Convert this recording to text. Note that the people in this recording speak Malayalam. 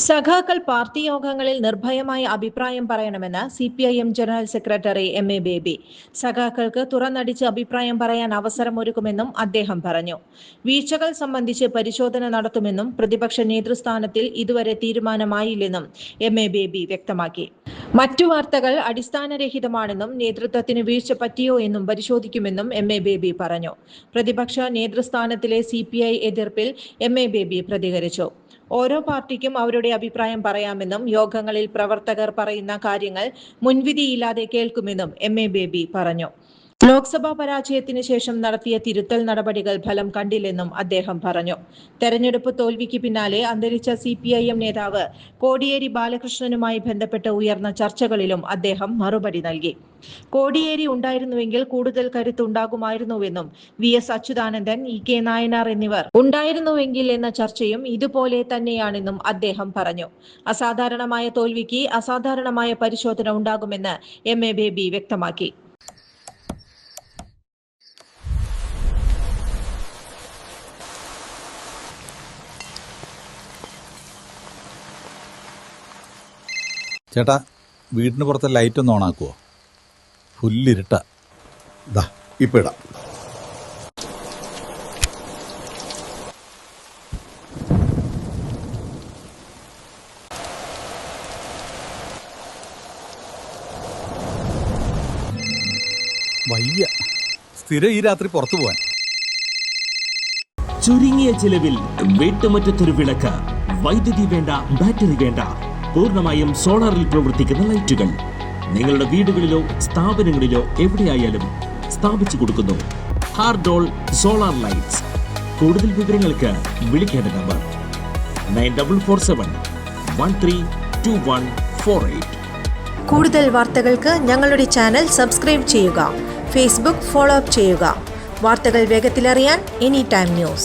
സഖാക്കൾ പാർട്ടി യോഗങ്ങളിൽ നിർഭയമായി അഭിപ്രായം പറയണമെന്ന് CPIM general secretary MA Baby. സഖാക്കൾക്ക് തുറന്നടിച്ച് അഭിപ്രായം പറയാൻ അവസരമൊരുക്കുമെന്നും അദ്ദേഹം പറഞ്ഞു. വീഴ്ചകൾ സംബന്ധിച്ച് പരിശോധന നടത്തുമെന്നും പ്രതിപക്ഷ നേതൃസ്ഥാനത്തിൽ ഇതുവരെ തീരുമാനമായില്ലെന്നും MA ബേബി വ്യക്തമാക്കി. മറ്റു വാർത്തകൾ അടിസ്ഥാനരഹിതമാണെന്നും നേതൃത്വത്തിന് വീഴ്ച പറ്റിയോ എന്നും പരിശോധിക്കുമെന്നും MA ബേബി പറഞ്ഞു. പ്രതിപക്ഷ നേതൃസ്ഥാനത്തിലെ CPI എതിർപ്പിൽ MA ബേബി പ്രതികരിച്ചു. ഓരോ പാർട്ടിക്കും അവരുടെ അഭിപ്രായം പറയാമെന്നും യോഗങ്ങളിൽ പ്രവർത്തകർ പറയുന്ന കാര്യങ്ങൾ മുൻവിധിയില്ലാതെ കേൾക്കുമെന്നും MA ബേബി പറഞ്ഞു. ലോക്സഭാ പരാജയത്തിന് ശേഷം നടത്തിയ തിരുത്തൽ നടപടികൾ ഫലം കണ്ടില്ലെന്നും അദ്ദേഹം പറഞ്ഞു. തെരഞ്ഞെടുപ്പ് തോൽവിക്ക് പിന്നാലെ അന്തരിച്ച CPIM നേതാവ് കോടിയേരി ബാലകൃഷ്ണനുമായി ബന്ധപ്പെട്ട് ഉയർന്ന ചർച്ചകളിലും അദ്ദേഹം മറുപടി നൽകി. കോടിയേരി ഉണ്ടായിരുന്നുവെങ്കിൽ കൂടുതൽ കരുത്തുണ്ടാകുമായിരുന്നുവെന്നും VS അച്യുതാനന്ദൻ, EK നായനാർ എന്നിവർ ഉണ്ടായിരുന്നുവെങ്കിൽ എന്ന ചർച്ചയും ഇതുപോലെ തന്നെയാണെന്നും അദ്ദേഹം പറഞ്ഞു. അസാധാരണമായ തോൽവിക്ക് അസാധാരണമായ പരിശോധന ഉണ്ടാകുമെന്ന് MA ബേബി വ്യക്തമാക്കി. ചേട്ടാ, വീടിന് പുറത്തെ ലൈറ്റ് ഒന്ന് ഓണാക്കുവോ? ഫുല്ലിരുട്ട. ഇപ്പം ഇടാം. വയ്യ, സ്ഥിരം ഈ രാത്രി പുറത്തു പോവാൻ. ചുരുങ്ങിയ ചിലവിൽ വീട്ടുമുറ്റത്തൊരു വിളക്ക്, വൈദ്യുതി വേണ്ട, ബാറ്ററി വേണ്ട, പൂർണ്ണമായും സോളാറിൽ പ്രവർത്തിക്കുന്ന ലൈറ്റുകൾ നിങ്ങളുടെ വീടുകളിലോ സ്ഥാപനങ്ങളിലോ എവിടെയായാലും സ്ഥാപിച്ചു കൊടുക്കുന്നു. ഹാർഡോൾ സോളാർ ലൈറ്റ്സ്. കൂടുതൽ വിവരങ്ങൾക്ക് വിളിക്കേണ്ട നമ്പർ 9447132148. കൂടുതൽ വാർത്തകൾക്ക് ഞങ്ങളുടെ ചാനൽ സബ്സ്ക്രൈബ് ചെയ്യുക. ഫേസ്ബുക്ക് ഫോളോ അപ്പ് ചെയ്യുക. വാർത്തകൾ വേഗത്തിലറിയാൻ Anytime News.